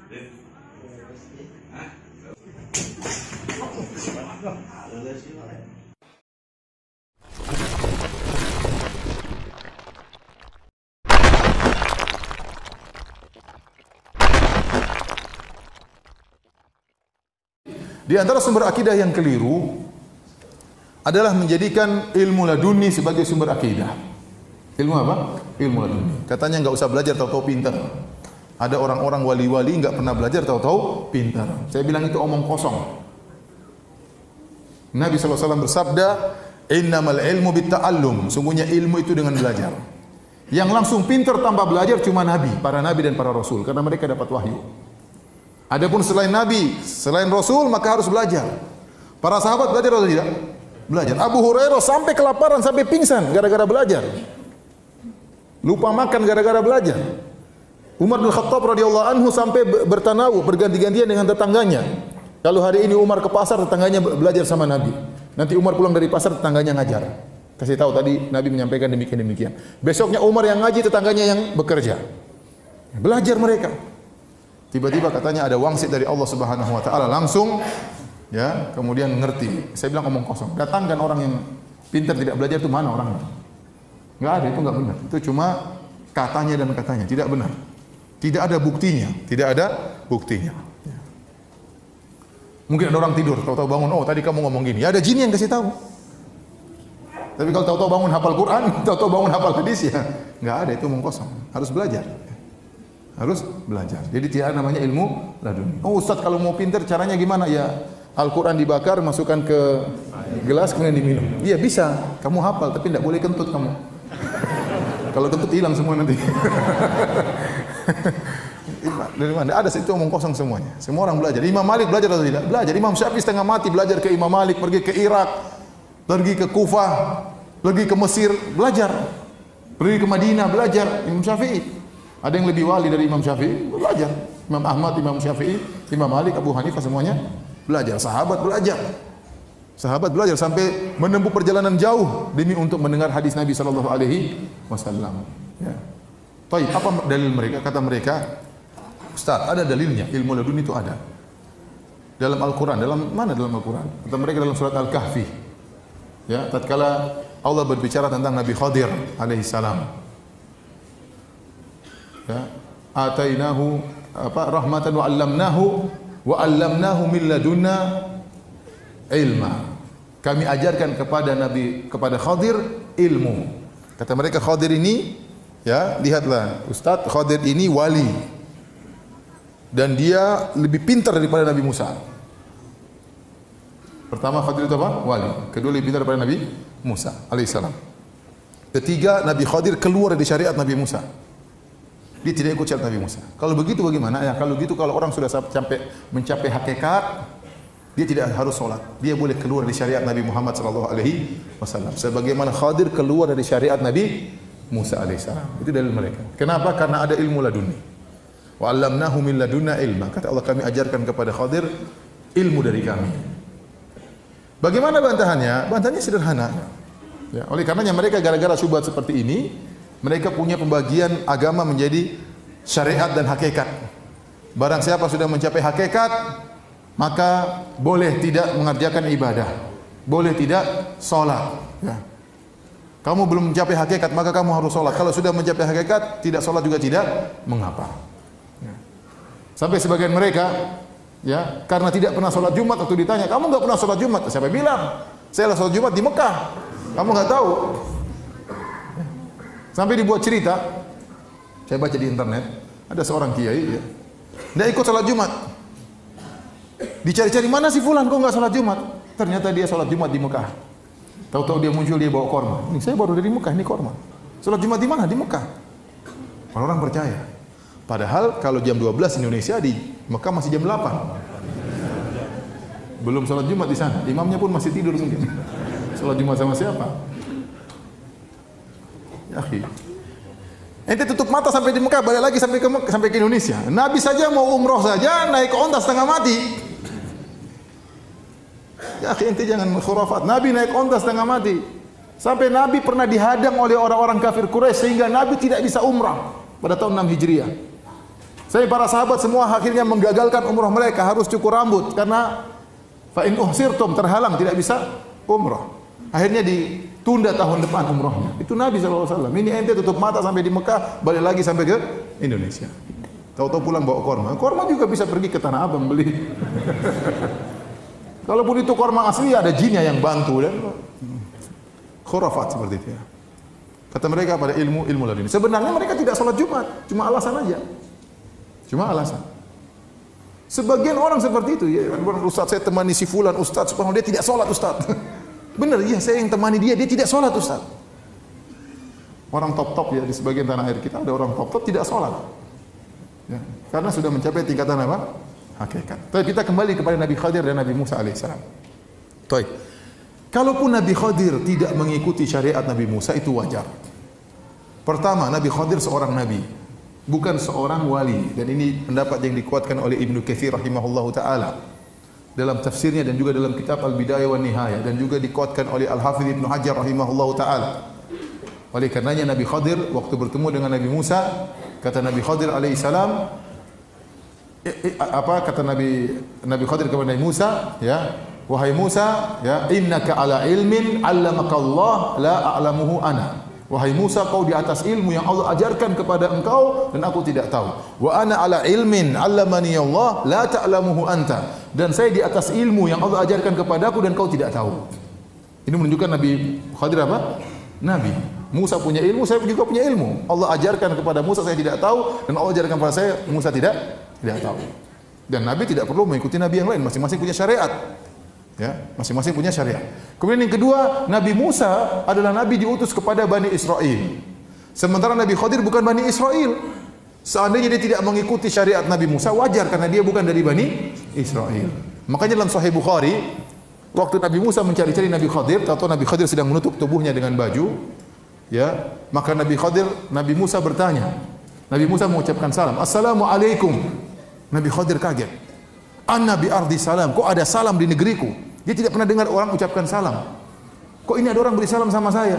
Di antara sumber akidah yang keliru adalah menjadikan ilmu laduni sebagai sumber akidah. Ilmu apa? Ilmu laduni. Katanya enggak usah belajar, tahu-tahu pintar. Ada orang-orang wali-wali enggak pernah belajar, tahu-tahu pintar. Saya bilang itu omong kosong. Nabi SAW bersabda, "Innamal ilmu bitta'allum." Sungguhnya ilmu itu dengan belajar. Yang langsung pintar tanpa belajar cuma Nabi, para Nabi dan para Rasul, karena mereka dapat wahyu. Adapun selain Nabi, selain Rasul, maka harus belajar. Para sahabat belajar atau tidak? Belajar. Abu Hurairah sampai kelaparan, sampai pingsan gara-gara belajar. Lupa makan gara-gara belajar. Umar bin Khattab radhiyallahu anhu sampai bertanawuh, berganti-gantian dengan tetangganya. Kalau hari ini Umar ke pasar, tetangganya belajar sama Nabi. Nanti Umar pulang dari pasar, tetangganya ngajar. Kasih tahu tadi Nabi menyampaikan demikian. Besoknya Umar yang ngaji, tetangganya yang bekerja. Belajar mereka. Tiba-tiba katanya ada wangsit dari Allah Subhanahu wa taala, langsung ya, kemudian ngerti. Saya bilang omong kosong. Datangkan orang yang pintar tidak belajar itu, mana orangnya? Enggak ada, itu enggak benar. Itu cuma katanya dan katanya, tidak benar. Tidak ada buktinya, tidak ada buktinya. Mungkin ada orang tidur, tahu-tahu bangun, oh tadi kamu ngomong gini. Ya ada jin yang kasih tahu. Tapi kalau tahu-tahu bangun hafal Quran, tahu-tahu bangun hafal hadis, ya enggak ada, itu omong kosong. Harus belajar. Harus belajar. Jadi tidak namanya ilmu laduni. Oh Ustaz, kalau mau pintar caranya gimana? Ya Al-Quran dibakar, masukkan ke gelas, kemudian diminum. Iya bisa, kamu hafal, tapi tidak boleh kentut kamu. Kalau kentut hilang semua nanti. Dari mana? Ada, itu omong kosong semuanya. Semua orang belajar. Imam Malik belajar atau tidak? Belajar. Imam Syafi'i setengah mati belajar ke Imam Malik, pergi ke Irak, pergi ke Kufah, pergi ke Mesir, belajar. Pergi ke Madinah, belajar. Imam Syafi'i. Ada yang lebih wali dari Imam Syafi'i, belajar. Imam Ahmad, Imam Syafi'i, Imam Malik, Abu Hanifah, semuanya belajar. Sahabat belajar. Sahabat belajar sampai menempuh perjalanan jauh demi untuk mendengar hadis Nabi sallallahu alaihi wasallam. Ya. Baik, apa dalil mereka? Kata mereka, Ustaz, ada dalilnya, ilmu laduni itu ada. Dalam Al-Quran, dalam mana dalam Al-Quran? Kata mereka dalam surat Al-Kahfi. Ya, tatkala Allah berbicara tentang Nabi Khadir alaihi salam. Ya, atainahu rahmatan wa 'allamnahu min ladunna ilma. Kami ajarkan kepada Khadir ilmu. Kata mereka Khadir ini, ya, lihatlah Ustaz, Khadir ini wali. Dan dia lebih pintar daripada Nabi Musa. Pertama Khadir itu apa? Wali. Kedua lebih pintar daripada Nabi Musa alaihissalam. Ketiga, Nabi Khadir keluar dari syariat Nabi Musa. Dia tidak ikut syariat Nabi Musa. Kalau begitu bagaimana? Ya, kalau gitu, kalau orang sudah mencapai hakikat, dia tidak harus sholat. Dia boleh keluar dari syariat Nabi Muhammad sallallahu alaihi wasallam. Sebagaimana Khadir keluar dari syariat Nabi Musa alaihissalam. Itu dalil mereka. Kenapa? Karena ada ilmu laduni. Wa 'allamnahu min ladunna ilma. Kata Allah, kami ajarkan kepada Khadir ilmu dari kami. Bagaimana bantahannya? Bantahannya sederhana. Ya, oleh karenanya mereka gara-gara syubhat seperti ini, mereka punya pembagian agama menjadi syariat dan hakikat. Barang siapa sudah mencapai hakikat, maka boleh tidak mengerjakan ibadah, boleh tidak sholat. Ya. Kamu belum mencapai hakikat, maka kamu harus sholat. Kalau sudah mencapai hakikat, tidak sholat juga tidak mengapa. Ya. Sampai sebagian mereka, ya, karena tidak pernah sholat Jumat, waktu ditanya, kamu nggak pernah sholat Jumat? Siapa bilang? Saya sholat Jumat di Mekah. Kamu nggak tahu? Sampai dibuat cerita, saya baca di internet, ada seorang kiai, ya, dia ikut sholat Jumat. Dicari-cari, mana si fulan kok nggak sholat Jumat? Ternyata dia sholat Jumat di Mekah. Tahu-tahu dia muncul, dia bawa korma. Ini saya baru dari Mekah, ini korma. Sholat Jumat di mana? Di Mekah. Orang percaya. Padahal kalau jam 12 Indonesia, di Mekah masih jam 8. Belum sholat Jumat di sana. Imamnya pun masih tidur mungkin. Sholat Jumat sama siapa? Ya, ente tutup mata sampai di Mekah, balik lagi sampai ke Indonesia. Nabi saja mau umroh saja naik onta setengah mati. Ya, ente jangan khurafat. Nabi naik onta setengah mati. Sampai Nabi pernah dihadang oleh orang-orang kafir Quraisy sehingga Nabi tidak bisa umrah pada tahun 6 Hijriah. Saya para sahabat semua akhirnya menggagalkan umrah mereka, harus cukur rambut karena fa in uhsirtum, terhalang tidak bisa umrah. Akhirnya ditunda tahun depan umrahnya. Itu Nabi SAW. Ini ente tutup mata sampai di Mekah, balik lagi sampai ke Indonesia. Tahu-tahu pulang bawa korma. Korma juga bisa pergi ke Tanah Abang beli. Kalaupun itu korma asli ada jinnya yang bantu dan khurafat seperti itu ya. Kata mereka pada ilmu laduni. Sebenarnya mereka tidak sholat Jumat, cuma alasan aja. Cuma alasan. Sebagian orang seperti itu, ya, Ustaz saya temani si fulan, Ustaz subhanallah dia tidak sholat Ustaz. Benar, iya saya yang temani dia tidak sholat Ustaz. Orang top-top ya di sebagian tanah air kita ada orang top-top tidak sholat. Ya, karena sudah mencapai tingkatan apa? Hakikat. Tapi kita kembali kepada Nabi Khadir dan Nabi Musa alaihissalam. Baik. Kalaupun Nabi Khadir tidak mengikuti syariat Nabi Musa itu wajar. Pertama, Nabi Khadir seorang nabi, bukan seorang wali, dan ini pendapat yang dikuatkan oleh Ibnu Katsir rahimahullahu taala dalam tafsirnya dan juga dalam kitab Al-Bidayah wan Nihayah, dan juga dikuatkan oleh Al-Hafidz Ibnu Hajar rahimahullahu taala. Oleh karenanya Nabi Khadir waktu bertemu dengan Nabi Musa, kata Nabi Khadir alaihissalam, apa kata Nabi Khadir kepada Nabi Musa, ya, wahai Musa, ya, innaka ala ilmin 'allamaka Allah la a'lamuhu ana. Wahai Musa, kau di atas ilmu yang Allah ajarkan kepada engkau dan aku tidak tahu. Wa ana ala ilmin 'allamani Allah la ta'lamuhu anta. Dan saya di atas ilmu yang Allah ajarkan kepadaku dan kau tidak tahu. Ini menunjukkan Nabi Khadir apa? Nabi. Musa punya ilmu, saya juga punya ilmu. Allah ajarkan kepada Musa, saya tidak tahu, dan Allah ajarkan kepada saya, Musa tidak tahu. Dan Nabi tidak perlu mengikuti Nabi yang lain, masing-masing punya syariat. Ya, masing-masing punya syariat. Kemudian yang kedua, Nabi Musa adalah Nabi diutus kepada Bani Israel. Sementara Nabi Khadir bukan Bani Israel. Seandainya dia tidak mengikuti syariat Nabi Musa, wajar karena dia bukan dari Bani Israel. Makanya dalam Sahih Bukhari, waktu Nabi Musa mencari-cari Nabi Khadir, atau Nabi Khadir sedang menutup tubuhnya dengan baju, ya, maka Nabi Musa bertanya. Nabi Musa mengucapkan salam, Assalamualaikum. Nabi Khadir kaget. Anna bi ardi salam. Kok ada salam di negeriku? Dia tidak pernah dengar orang ucapkan salam. Kok ini ada orang beri salam sama saya?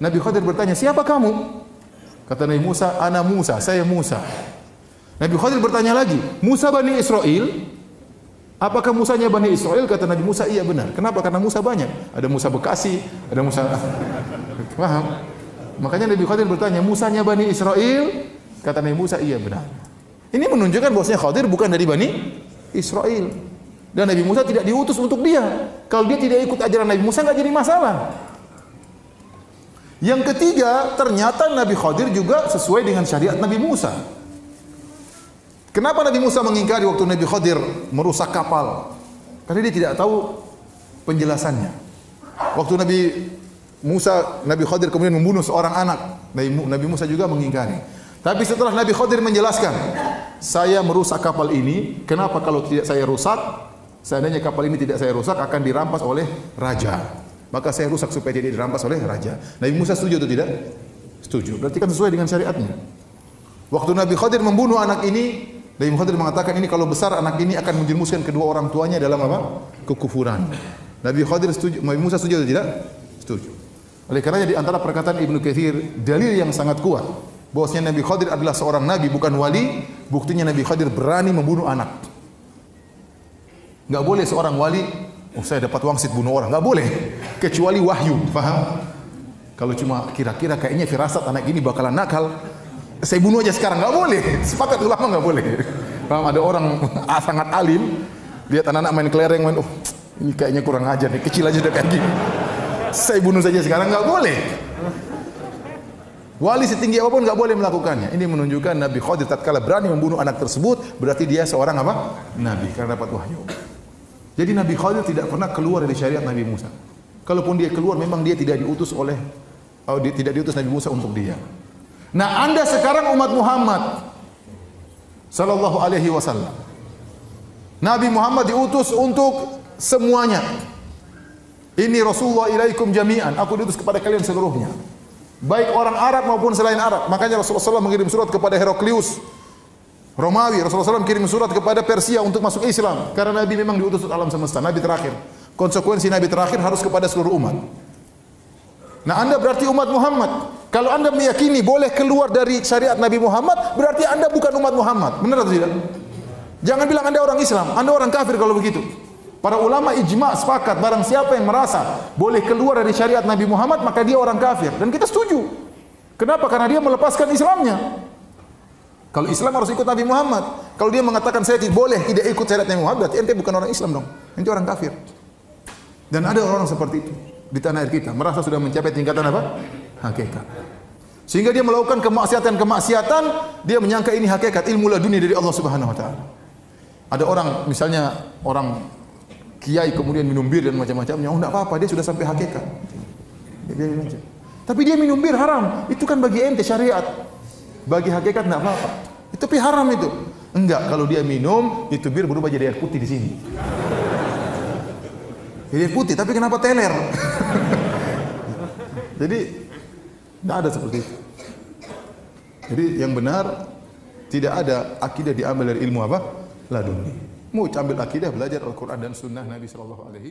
Nabi Khadir bertanya, siapa kamu? Kata Nabi Musa, ana Musa, saya Musa. Nabi Khadir bertanya lagi, Musa Bani Israel? Apakah Musanya Bani Israel? Kata Nabi Musa, iya benar. Kenapa? Karena Musa banyak. Ada Musa Bekasi, ada Musa... Paham? Makanya Nabi Khadir bertanya, Musanya Bani Israel? Kata Nabi Musa, iya benar. Ini menunjukkan bahwasanya Khadir bukan dari Bani Israel. Dan Nabi Musa tidak diutus untuk dia. Kalau dia tidak ikut ajaran Nabi Musa, nggak jadi masalah. Yang ketiga, ternyata Nabi Khadir juga sesuai dengan syariat Nabi Musa. Kenapa Nabi Musa mengingkari waktu Nabi Khadir merusak kapal? Karena dia tidak tahu penjelasannya. Waktu Nabi Khadir kemudian membunuh seorang anak, Nabi Musa juga mengingkari. Tapi setelah Nabi Khadir menjelaskan, saya merusak kapal ini, kenapa kalau tidak saya rusak? Seandainya kapal ini tidak saya rusak akan dirampas oleh raja. Maka saya rusak supaya tidak dirampas oleh raja. Nabi Musa setuju atau tidak? Setuju. Berarti kan sesuai dengan syariatnya. Waktu Nabi Khadir membunuh anak ini, Nabi Khadir mengatakan ini kalau besar anak ini akan menjerumuskan kedua orang tuanya dalam apa? Kekufuran. Nabi Khadir setuju, Nabi Musa setuju atau tidak? Setuju. Oleh karenanya di antara perkataan Ibnu Katsir, dalil yang sangat kuat bahwasanya Nabi Khadir adalah seorang nabi bukan wali, buktinya Nabi Khadir berani membunuh anak. Enggak boleh seorang wali, oh saya dapat wangsit bunuh orang, enggak boleh kecuali wahyu, paham? Kalau cuma kira-kira kayaknya firasat anak ini bakalan nakal, saya bunuh aja sekarang, enggak boleh. Sepakat ulama enggak boleh. Paham? Ada orang sangat alim, lihat anak-anak main kelereng, main, oh ini kayaknya kurang ajar nih, kecil aja udah kayak gini. Saya bunuh saja sekarang, enggak boleh. Wali setinggi apapun enggak boleh melakukannya. Ini menunjukkan Nabi Khadir tatkala berani membunuh anak tersebut, berarti dia seorang apa? Nabi, karena dapat wahyu. Jadi Nabi Khadir tidak pernah keluar dari syariat Nabi Musa. Kalaupun dia keluar, memang dia tidak diutus tidak diutus Nabi Musa untuk dia. Nah, Anda sekarang umat Muhammad sallallahu alaihi wasallam. Nabi Muhammad diutus untuk semuanya. Ini Rasulullah ilaikum jami'an. Aku diutus kepada kalian seluruhnya. Baik orang Arab maupun selain Arab. Makanya Rasulullah SAW mengirim surat kepada Heraklius Romawi. Rasulullah SAW kirim surat kepada Persia untuk masuk Islam. Karena Nabi memang diutus untuk alam semesta. Nabi terakhir. Konsekuensi Nabi terakhir harus kepada seluruh umat. Nah, Anda berarti umat Muhammad. Kalau Anda meyakini boleh keluar dari syariat Nabi Muhammad, berarti Anda bukan umat Muhammad. Benar atau tidak? Jangan bilang Anda orang Islam, Anda orang kafir kalau begitu. Para ulama ijma' sepakat, barang siapa yang merasa boleh keluar dari syariat Nabi Muhammad, maka dia orang kafir. Dan kita setuju. Kenapa? Karena dia melepaskan Islamnya. Kalau Islam harus ikut Nabi Muhammad. Kalau dia mengatakan saya boleh tidak ikut syariat Nabi Muhammad, berarti ente bukan orang Islam dong. Ente orang kafir. Dan ada orang seperti itu di tanah air kita, merasa sudah mencapai tingkatan apa? Hakikat. Sehingga dia melakukan kemaksiatan-kemaksiatan, dia menyangka ini hakikat, ilmu laduni dari Allah Subhanahu wa taala. Ada orang, misalnya orang kiai kemudian minum bir dan macam-macamnya, oh enggak apa-apa, dia sudah sampai hakikat. Tapi dia minum bir haram, itu kan bagi ente syariat. Bagi hakikat enggak apa-apa. Itu tapi haram itu. Enggak, kalau dia minum, itu bir berubah jadi air putih di sini. Jadi air putih, tapi kenapa teler? Jadi tidak ada seperti itu. Jadi yang benar, tidak ada akidah diambil dari ilmu apa? Laduni. Mau ambil akidah, belajar Al-Quran dan Sunnah Nabi Sallallahu Alaihi